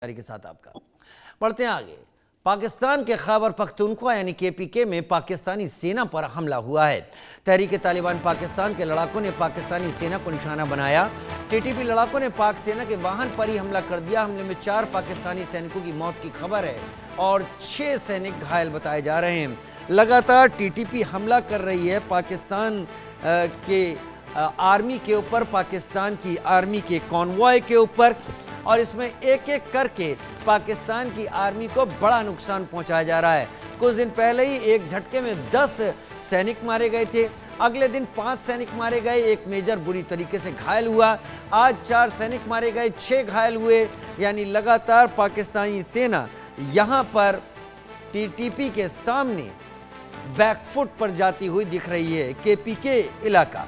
के साथ आपका बढ़ते हैं आगे। पाकिस्तान के खैबर पख्तूनख्वा यानी केपीके में पाकिस्तानी सेना पर हमला हुआ है। तहरीक तालिबान पाकिस्तान के लड़ाकों ने पाकिस्तानी सेना को निशाना बनाया। टीटीपी लड़ाकों ने पाक सेना के वाहन पर ही हमला कर दिया। हमले में 4 पाकिस्तानी सैनिकों की मौत की खबर है और 6 सैनिक घायल बताए जा रहे हैं। लगातार टीटीपी हमला कर रही है पाकिस्तान के आर्मी के ऊपर, पाकिस्तान की आर्मी के कॉन्वॉय के ऊपर, और इसमें एक एक करके पाकिस्तान की आर्मी को बड़ा नुकसान पहुंचाया जा रहा है। कुछ दिन पहले ही एक झटके में 10 सैनिक मारे गए थे, अगले दिन 5 सैनिक मारे गए, एक मेजर बुरी तरीके से घायल हुआ, आज 4 सैनिक मारे गए, 6 घायल हुए। यानी लगातार पाकिस्तानी सेना यहां पर टीटीपी के सामने बैकफुट पर जाती हुई दिख रही है। केपीके इलाका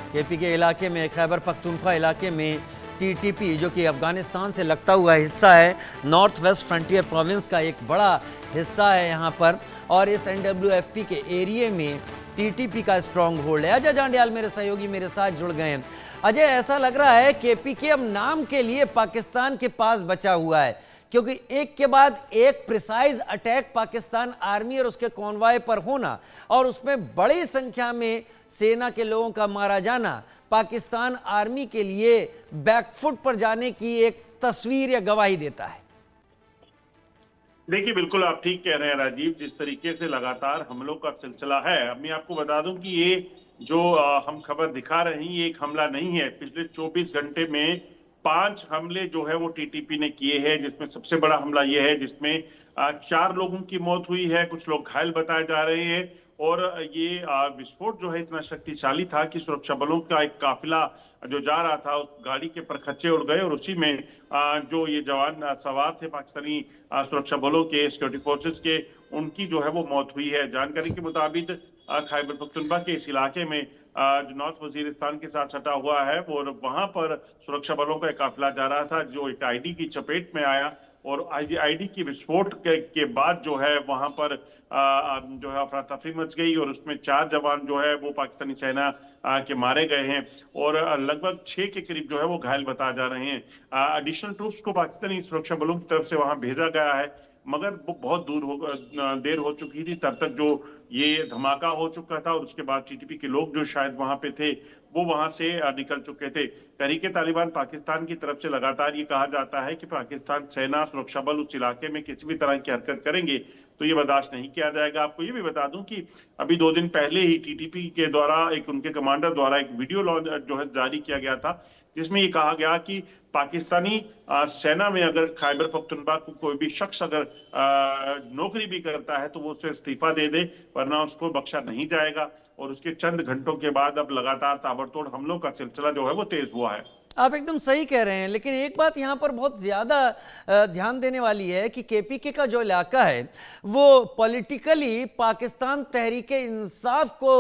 केपीके इलाके में, खैबर पख्तूनख्वा इलाके में टीटीपी जो कि अफगानिस्तान से लगता हुआ हिस्सा है, नॉर्थ वेस्ट फ्रंटियर प्रोविंस का एक बड़ा हिस्सा है यहाँ पर, और इस NWFP के एरिए में टीटीपी का स्ट्रॉन्ग होल्ड है। अजय जांडियाल मेरे सहयोगी मेरे साथ जुड़ गए हैं। अजय, ऐसा लग रहा है केपीके अब नाम के लिए पाकिस्तान के पास बचा हुआ है, क्योंकि एक के बाद एक प्रिसाइज अटैक पाकिस्तान आर्मी और उसके कॉन्वॉय पर होना और उसमें बड़ी संख्या में सेना के लोगों का मारा जाना पाकिस्तान आर्मी के लिए बैकफुट पर जाने की एक तस्वीर या गवाही देता है। देखिए, बिल्कुल आप ठीक कह रहे हैं राजीव। जिस तरीके से लगातार हमलों का सिलसिला है, अब मैं आपको बता दूं कि ये जो हम खबर दिखा रहे हैं, ये एक हमला नहीं है। पिछले 24 घंटे में 5 हमले जो है वो टीटीपी ने किए हैं, जिसमें सबसे बड़ा हमला ये है जिसमें 4 लोगों की मौत हुई है, कुछ लोग घायल बताए जा रहे हैं। और ये विस्फोट जो है इतना शक्तिशाली था कि सुरक्षा बलों का एक काफिला जो जा रहा था उस गाड़ी के परखच्चे उड़ गए और उसी में जो ये जवान सवार थे पाकिस्तानी सुरक्षा बलों के, सिक्योरिटी फोर्सेस के, उनकी जो है वो मौत हुई है। जानकारी के मुताबिक खैबर पख्तूनख्वा के इस इलाके में जो नॉर्थ वजीरिस्तान के साथ सटा हुआ है, और वहां पर सुरक्षा बलों का एक काफिला जा रहा था जो एक आईडी की चपेट में आया, और आईडी की विस्फोट के बाद जो है वहां पर जो है अफरा तफरी मच गई और उसमें 4 जवान जो है वो पाकिस्तानी सेना के मारे गए हैं और लगभग 6 के करीब जो है वो घायल बताए जा रहे हैं। एडिशनल ट्रूप्स को पाकिस्तानी सुरक्षा बलों की तरफ से वहां भेजा गया है, मगर वो बहुत देर हो चुकी थी तब तक जो ये धमाका हो चुका था, और उसके बाद टीटीपी के लोग जो शायद वहां पे थे वो वहां से निकल चुके थे। तहरीक तालिबान पाकिस्तान की तरफ से लगातार ये कहा जाता है कि पाकिस्तान सेना सुरक्षा बल उस इलाके में किसी भी तरह की हरकत करेंगे तो ये बर्दाश्त नहीं किया जाएगा। आपको ये भी बता दूं कि अभी 2 दिन पहले ही टीटीपी के द्वारा एक उनके कमांडर द्वारा एक वीडियो जो है जारी किया गया था, जिसमें ये कहा गया कि पाकिस्तानी सेना में अगर खैबर पख्तूनख्वा को कोई भी शख्स अगर नौकरी भी करता है तो वो उसे इस्तीफा दे दे, वरना उसको बख्शा नहीं जाएगा। और उसके चंद घंटों के बाद अब लगातार ताबड़तोड़ हमलों का सिलसिला जो है वो तेज हुआ है। आप एकदम सही कह रहे हैं, लेकिन एक बात यहाँ पर बहुत ज़्यादा ध्यान देने वाली है कि केपीके का जो इलाका है वो पॉलिटिकली पाकिस्तान तहरीक इंसाफ को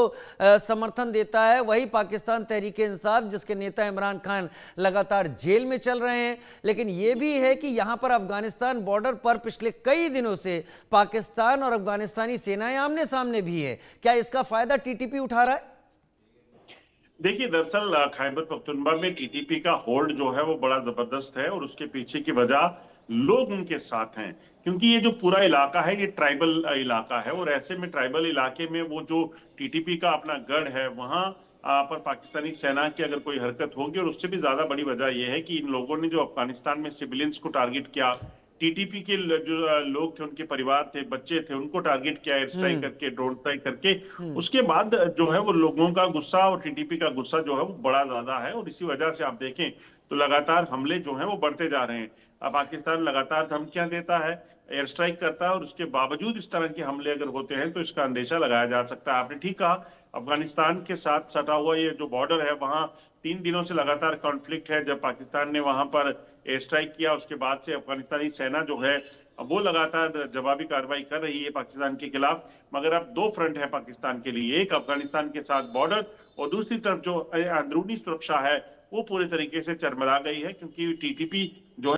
समर्थन देता है। वही पाकिस्तान तहरीक इंसाफ जिसके नेता इमरान खान लगातार जेल में चल रहे हैं। लेकिन ये भी है कि यहाँ पर अफगानिस्तान बॉर्डर पर पिछले कई दिनों से पाकिस्तान और अफगानिस्तानी सेनाएं आमने सामने भी है। क्या इसका फायदा टीटीपी उठा रहा है? देखिए, दरअसल खैबर पख्तूनख्वा में टीटीपी का होल्ड जो है वो बड़ा जबरदस्त है, और उसके पीछे की वजह लोग उनके साथ हैं, क्योंकि ये जो पूरा इलाका है ये ट्राइबल इलाका है, और ऐसे में ट्राइबल इलाके में वो जो टीटीपी का अपना गढ़ है वहां पर पाकिस्तानी सेना की अगर कोई हरकत होगी, और उससे भी ज्यादा बड़ी वजह यह है कि इन लोगों ने जो अफगानिस्तान में सिविलियंस को टारगेट किया, टीटीपी के जो लोग थे, उनके परिवार थे, बच्चे थे, उनको टारगेट किया एयर स्ट्राइक करके, ड्रोन स्ट्राइक करके। उसके बाद जो है वो लोगों का गुस्सा और टीटीपी का गुस्सा जो है वो बड़ा ज्यादा है, और इसी वजह से आप देखें तो लगातार हमले जो हैं वो बढ़ते जा रहे हैं। अब पाकिस्तान लगातार धमकियां देता है, एयर स्ट्राइक करता है, और उसके बावजूद इस तरह के हमले अगर होते हैं तो इसका अंदेशा लगाया जा सकता है। आपने ठीक कहा, अफगानिस्तान के साथ सटा हुआ ये जो बॉर्डर है वहां 3 दिनों से लगातार कॉन्फ्लिक्ट है। जब पाकिस्तान ने वहां पर एयर स्ट्राइक किया उसके बाद से अफगानिस्तानी सेना जो है वो लगातार जवाबी कार्रवाई कर रही है पाकिस्तान के खिलाफ। मगर अब 2 फ्रंट है पाकिस्तान के लिए, एक अफगानिस्तान के साथ बॉर्डर और दूसरी तरफ जो अंदरूनी सुरक्षा है वो पूरे तरीके से चरमरा गई है, क्योंकि टीटीपी जो